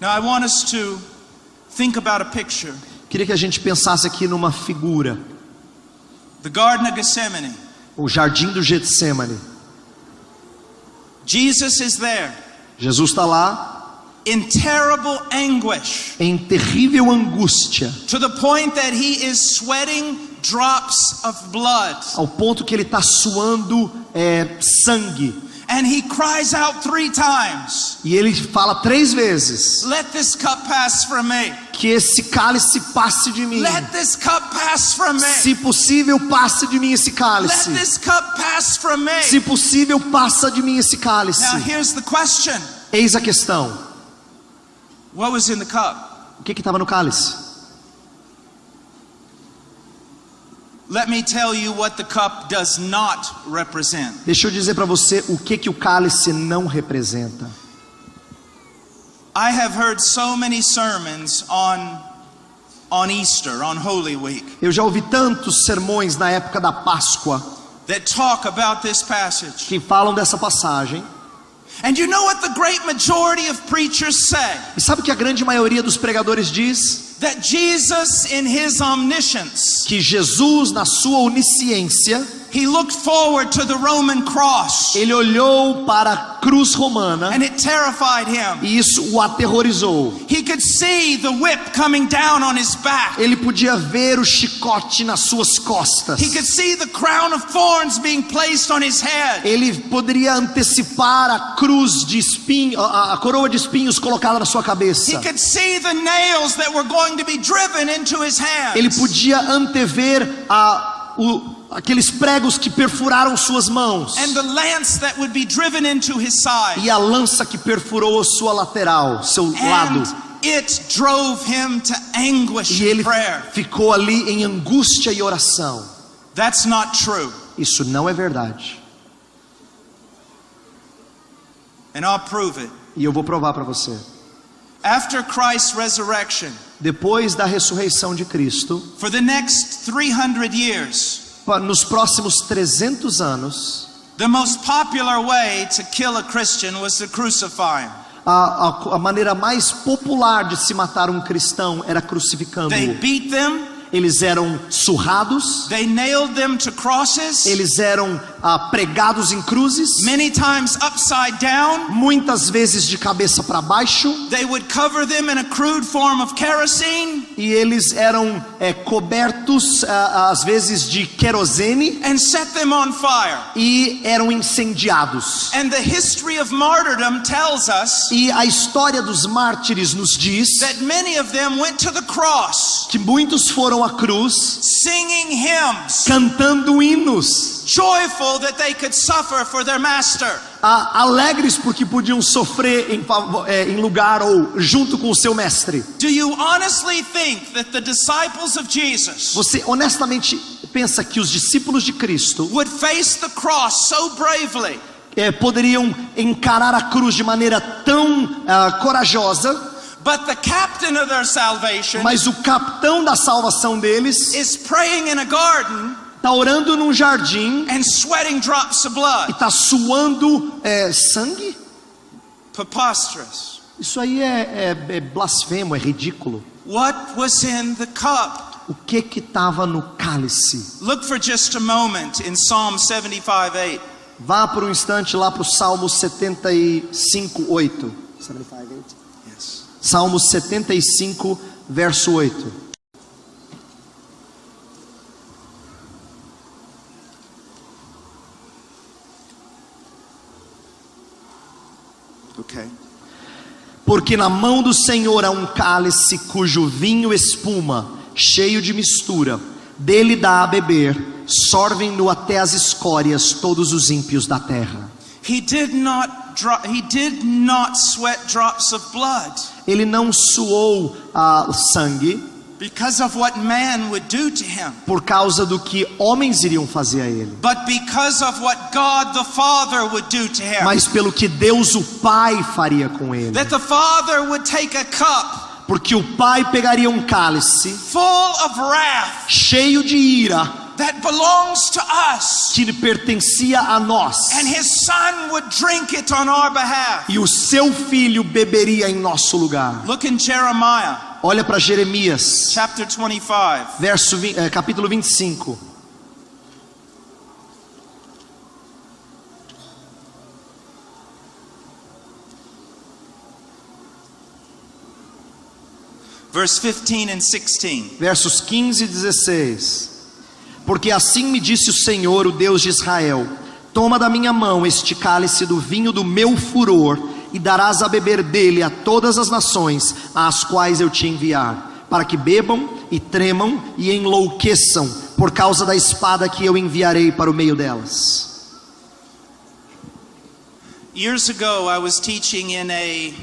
Now I want us to think about a picture. Queria que a gente pensasse aqui numa figura. The Garden of Gethsemane. O jardim do Getsemane. Jesus is there. Jesus está lá. In terrible anguish. Em terrível angústia. To the point that he is sweating drops of blood. Ao ponto que ele está suando sangue. And he cries out 3 times. E ele fala 3 vezes. Let this cup pass from me. Que esse cálice passe de mim. Let this cup pass from me. Se possível, passe de mim esse cálice. Let this cup pass from me. Se possível, passa de mim esse cálice. Now here's the question. Eis a questão. What was in the cup? O que estava no cálice? Let me tell you what the cup does not represent. Deixa eu dizer para você o que o cálice não representa. I have heard so many sermons on Easter, on Holy Week. Eu já ouvi tantos sermões na época da Páscoa that talk about this passage. Que falam dessa passagem. And you know what the great majority of preachers say? E sabe o que a grande maioria dos pregadores diz? That Jesus in his omniscience, que Jesus na sua onisciência, he looked forward to the Roman cross. Ele olhou para a cruz romana. And it terrified him. E isso o aterrorizou. He could see the whip coming down on his back. Ele podia ver o chicote nas suas costas. He could see the crown of thorns being placed on his head. Ele poderia antecipar a cruz de espinho, a coroa de espinhos colocada na sua cabeça. He could see the nails that were going to be driven into his hands. Ele podia antever aqueles pregos que perfuraram suas mãos. And the lance that would be driven into his side. E a lança que perfurou a sua lateral, seu lado. It drove him to anguish e ele in prayer. Ficou ali em angústia e oração. That's not true. Isso não é verdade. And I'll prove it. E eu vou provar para você. After Christ's resurrection, depois da ressurreição de Cristo, for the next 300 years, nos próximos 300 anos, the most popular way to kill a Christian was to crucify him. A maneira mais popular de se matar um cristão era crucificando-o. They beat them. Eles eram surrados. They nailed them to crosses. Eles eram pregados em cruzes. Many times upside down. Muitas vezes de cabeça para baixo. They would cover them in a crude form of kerosene. E eles eram cobertos às vezes de querosene. And set them on fire. E eram incendiados. And the history of martyrdom tells us. E a história dos mártires nos diz. That many of them went to the cross. Que muitos foram à cruz, singing hymns, cantando hinos, joyful that they could suffer for their master. Alegres porque podiam sofrer em lugar ou junto com o seu mestre. Do you honestly think that the disciples of Jesus Você honestamente pensa que os discípulos de Cristo would face the cross so bravely? Poderiam encarar a cruz de maneira tão corajosa? But the captain of their salvation, mas o capitão da salvação deles is praying in a garden, está orando num jardim and sweating drops of blood. E está suando sangue? Preposterous. Isso aí é blasfemo, é ridículo. What was in the cup? O que estava no cálice? Look for just a moment in Psalm 75:8. Vá por um instante lá para o Salmo 75:8. 75:8. Salmo 75, verso 8. Okay. Porque na mão do Senhor há um cálice cujo vinho espuma, cheio de mistura. Dele dá a beber, sorvem-no até as escórias todos os ímpios da terra. He did not sweat drops of blood. Ele não suou sangue. Because of what man would do to him. Por causa do que homens iriam fazer a ele. But because of what God the Father would do to him. Mas pelo que Deus o Pai faria com ele. That the Father would take a cup. Porque o Pai pegaria um cálice full of wrath. Cheio de ira. that belongs to us. que pertencia a nós. And his son would drink it on our behalf. E o seu filho beberia em nosso lugar. Look in Jeremiah, Olha para Jeremias, chapter 25. capítulo 25. Verse 15 and 16. Versos 15 e 16. Porque assim me disse o Senhor, o Deus de Israel: toma da minha mão este cálice do vinho do meu furor, e darás a beber dele a todas as nações às quais eu te enviar, para que bebam e tremam e enlouqueçam por causa da espada que eu enviarei para o meio delas. Years ago, I was teaching in a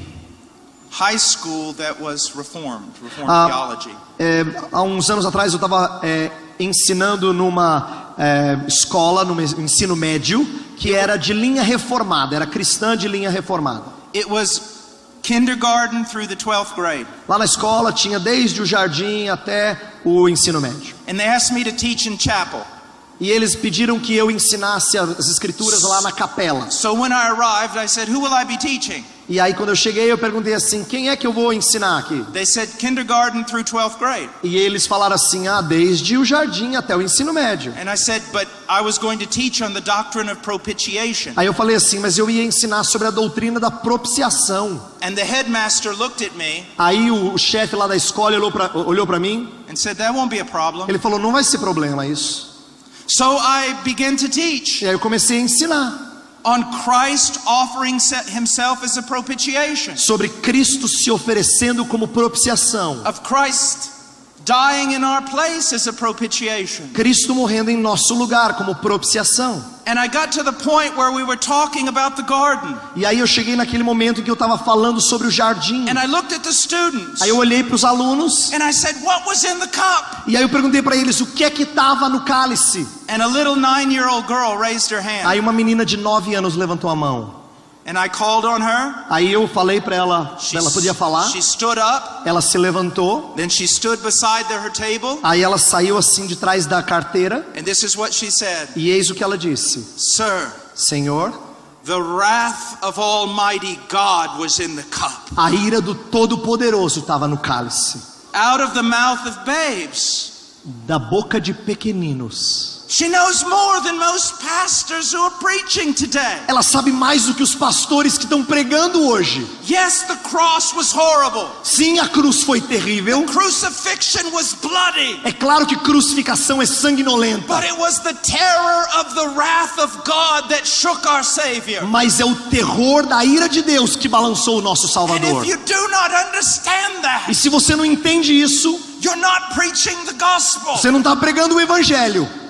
high school that was Reformed theology. Há uns anos atrás eu estava ensinando numa escola, no ensino médio, que era de linha reformada, era cristã de linha reformada. It was kindergarten through the 12th grade. Lá na escola tinha desde o jardim até o ensino médio. And they asked me to teach in chapel. E eles pediram que eu ensinasse as escrituras lá na capela. So when I arrived, I said, "Who will I be teaching?" E aí quando eu cheguei eu perguntei assim: quem é que eu vou ensinar aqui? They said kindergarten through 12th grade. E eles falaram assim: desde o jardim até o ensino médio. And I said, "But I was going to teach on the doctrine of propitiation." Aí eu falei assim: mas eu ia ensinar sobre a doutrina da propiciação. And the headmaster looked at me Aí o chefe lá da escola olhou para mim. and said, "That won't be a problem." Ele falou: não vai ser problema isso. So I began to teach E aí eu comecei a ensinar on Christ offering himself as a propitiation, sobre Cristo se oferecendo como propiciação, of Christ dying in our place as a propitiation. Cristo morrendo em nosso lugar como propiciação. And I got to the point where we were talking about the garden. E aí eu cheguei naquele momento em que eu estava falando sobre o jardim. And I looked at the students. Aí eu olhei para os alunos. And I said, "What was in the cup?" E aí eu perguntei para eles o que é que estava no cálice. And a little 9-year-old girl raised her hand. Aí uma menina de 9 anos levantou a mão. And I called on her. Aí eu falei para ela se ela podia falar. She stood up. Ela se levantou. Then she stood beside her table. Aí ela saiu assim de trás da carteira. And this is what she said. E eis o que ela disse: "Sir, Senhor, the wrath of Almighty God was in the cup. a ira do Todo-Poderoso estava no cálice. Out of the mouth of babes." Da boca de pequeninos. She knows more than most pastors who are preaching today. Ela sabe mais do que os pastores que estão pregando hoje. Yes, the cross was horrible. Sim, a cruz foi terrível. Crucifixion was bloody. É claro que crucificação é sanguinolenta. But it was the terror of the wrath of God that shook our Savior. Mas é o terror da ira de Deus que balançou o nosso And Salvador. if you do not understand that, E se você não entende isso, you're not preaching the gospel. você não está pregando o Evangelho.